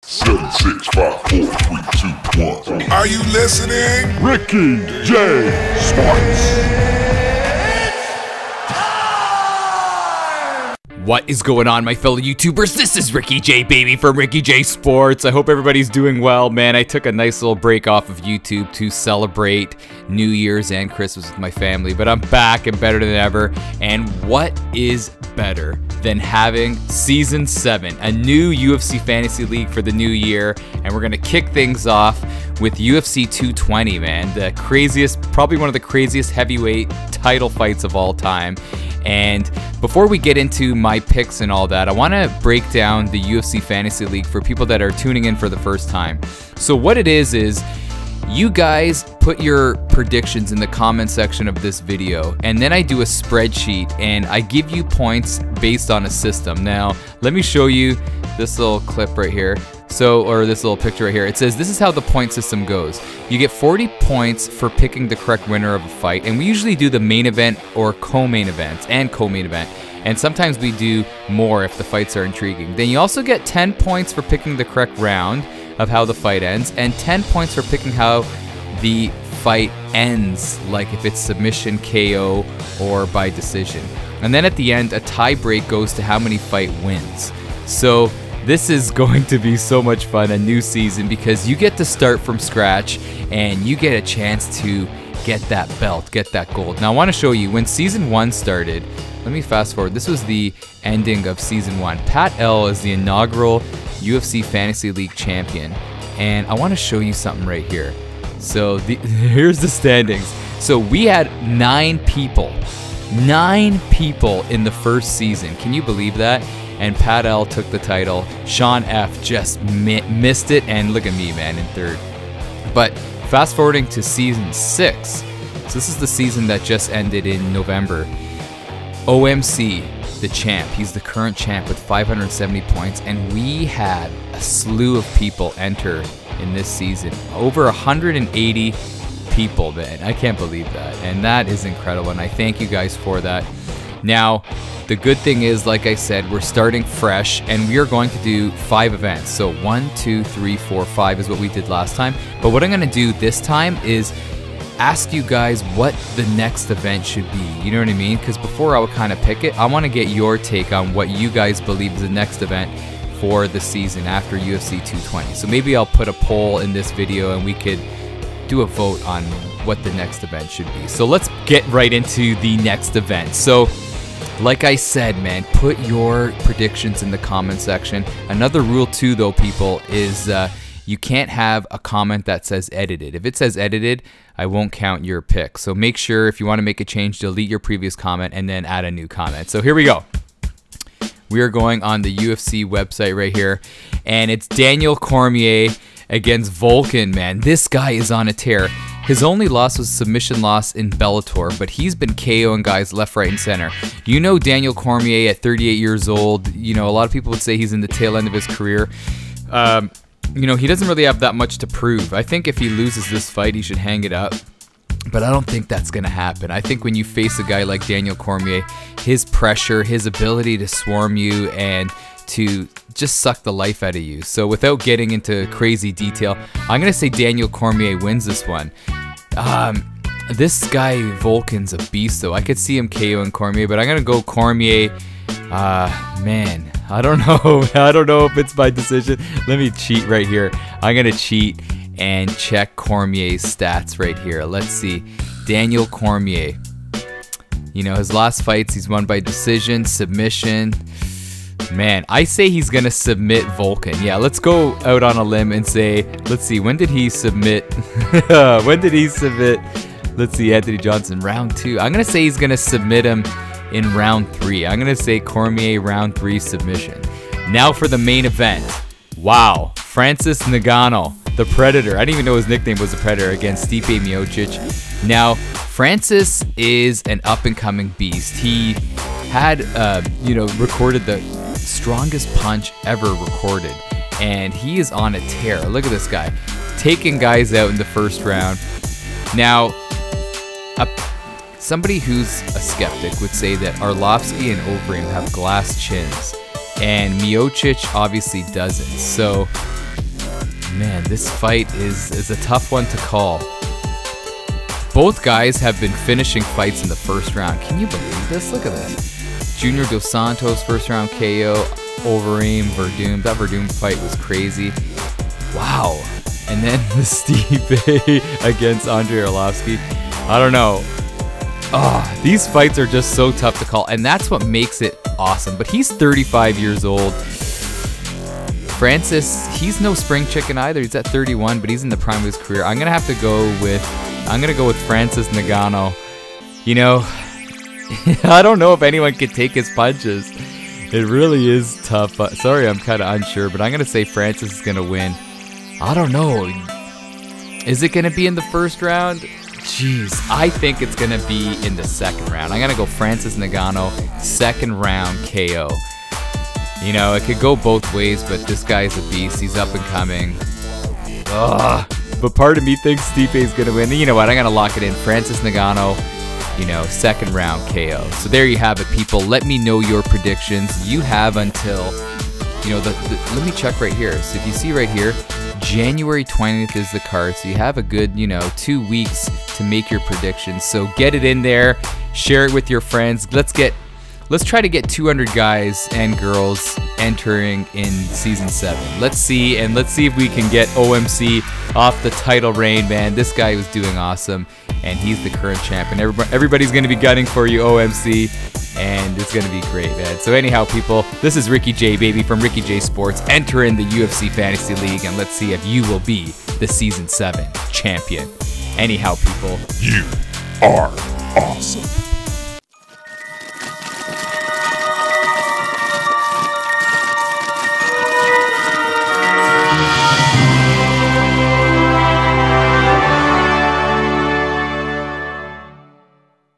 7, 6, 5, 4, 3, 2, 1. Are you listening? Ricky J. Sports. What is going on, my fellow YouTubers? This is Ricky J, baby, from Ricky J Sports. I hope everybody's doing well, man. I took a nice little break off of YouTube to celebrate New Year's and Christmas with my family, but I'm back and better than ever. And what is better than having Season 7, a new UFC Fantasy League for the new year, and we're gonna kick things off with UFC 220, man. The craziest, probably one of the craziest heavyweight title fights of all time. And before we get into my picks and all that, I want to break down the UFC Fantasy League for people that are tuning in for the first time. So what it is you guys put your predictions in the comment section of this video, and then I do a spreadsheet and I give you points based on a system. Now, let me show you this little clip right here. Or this little picture right here. It says this is how the point system goes. You get 40 points for picking the correct winner of a fight, and we usually do the main event or co-main events and co-main event, and sometimes we do more if the fights are intriguing. Then you also get 10 points for picking the correct round of how the fight ends, and 10 points for picking how the fight ends, like if it's submission, KO, or by decision. And then at the end, a tie break goes to how many fight wins. So this is going to be so much fun, a new season, because you get to start from scratch and you get a chance to get that belt, get that gold. Now I want to show you when Season 1 started. Let me fast forward. This was the ending of Season 1. Pat L is the inaugural UFC Fantasy League champion, and I want to show you something right here. So here's the standings. So we had 9 people in the first season. Can you believe that? And Pat L took the title. Sean F just missed it, and look at me, man, in third. But fast forwarding to Season 6, so this is the season that just ended in November. OMC, the champ, he's the current champ with 570 points, and we had a slew of people enter in this season. Over 180 people, man. I can't believe that, and that is incredible, and I thank you guys for that. Now, the good thing is, like I said, we're starting fresh, and we are going to do 5 events. So 1, 2, 3, 4, 5 is what we did last time. But what I'm going to do this time is ask you guys what the next event should be. You know what I mean? Because before I would kind of pick it, I want to get your take on what you guys believe is the next event for the season after UFC 220. So maybe I'll put a poll in this video and we could do a vote on what the next event should be. So let's get right into the next event. So like I said, man, put your predictions in the comment section. Another rule too, though, people, is you can't have a comment that says edited. If it says edited, I won't count your pick. So make sure if you want to make a change, delete your previous comment and then add a new comment. So here we go. We are going on the UFC website right here, and it's Daniel Cormier against Volkan, man. This guy is on a tear. His only loss was a submission loss in Bellator, but he's been KOing guys left, right, and center. You know Daniel Cormier at 38 years old, you know, a lot of people would say he's in the tail end of his career. You know, he doesn't really have that much to prove. I think if he loses this fight, he should hang it up. But I don't think that's going to happen. I think when you face a guy like Daniel Cormier, his pressure, his ability to swarm you and to just suck the life out of you. So without getting into crazy detail, I'm going to say Daniel Cormier wins this one. This guy Volkan's a beast, though. I could see him KOing Cormier, but I'm going to go Cormier. Man, I don't know. I don't know if it's by decision. Let me cheat right here. I'm going to cheat and check Cormier's stats right here. Let's see. Daniel Cormier. You know, his last fights, he's won by decision, submission. Man, I say he's going to submit Volkan. Yeah, let's go out on a limb and say, let's see, when did he submit? When did he submit? Let's see, Anthony Johnson, round 2. I'm going to say he's going to submit him in round 3. I'm going to say Cormier round 3 submission. Now for the main event. Wow, Francis Ngannou, the Predator. I didn't even know his nickname was the Predator, against Stipe Miocic. Now, Francis is an up-and-coming beast. He had, you know, recorded the strongest punch ever recorded, and he is on a tear. Look at this guy, taking guys out in the first round. Now, somebody who's a skeptic would say that Arlovsky and Overeem have glass chins, and Miocic obviously doesn't. So Man, this fight is a tough one to call. Both guys have been finishing fights in the first round. Can you believe this? Look at that. Junior Dos Santos, first round KO. Overeem, Verdum. That Verdum fight was crazy. Wow. And then the Stipe against Andrei Arlovski. I don't know. Oh, these fights are just so tough to call, and that's what makes it awesome. But he's 35 years old. Francis, he's no spring chicken either. He's at 31, but he's in the prime of his career. I'm gonna go with Francis Ngannou. You know, I don't know if anyone can take his punches. It really is tough. Sorry, I'm kind of unsure, but I'm gonna say Francis is gonna win. I don't know. Is it gonna be in the first round? Jeez, I think it's gonna be in the second round. I'm gonna go Francis Ngannou, second round KO. You know, it could go both ways, but this guy's a beast. He's up and coming. Ugh. But part of me thinks Stipe is gonna win. You know what? I'm gonna lock it in. Francis Ngannou, you know, second round KO. So there you have it, people. Let me know your predictions. You have until, you know, let me check right here. So if you see right here, January 20th is the card, so you have a good, you know, 2 weeks to make your predictions. So get it in there, share it with your friends. Let's try to get 200 guys and girls entering in season 7. Let's see if we can get OMC off the title reign, man. This guy was doing awesome, and he's the current champion. Everybody's gonna be gunning for you, OMC. And it's going to be great, man. So anyhow, people, this is Ricky J, baby, from Ricky J Sports. Enter in the UFC Fantasy League, and let's see if you will be the Season 7 champion. Anyhow, people, You are awesome.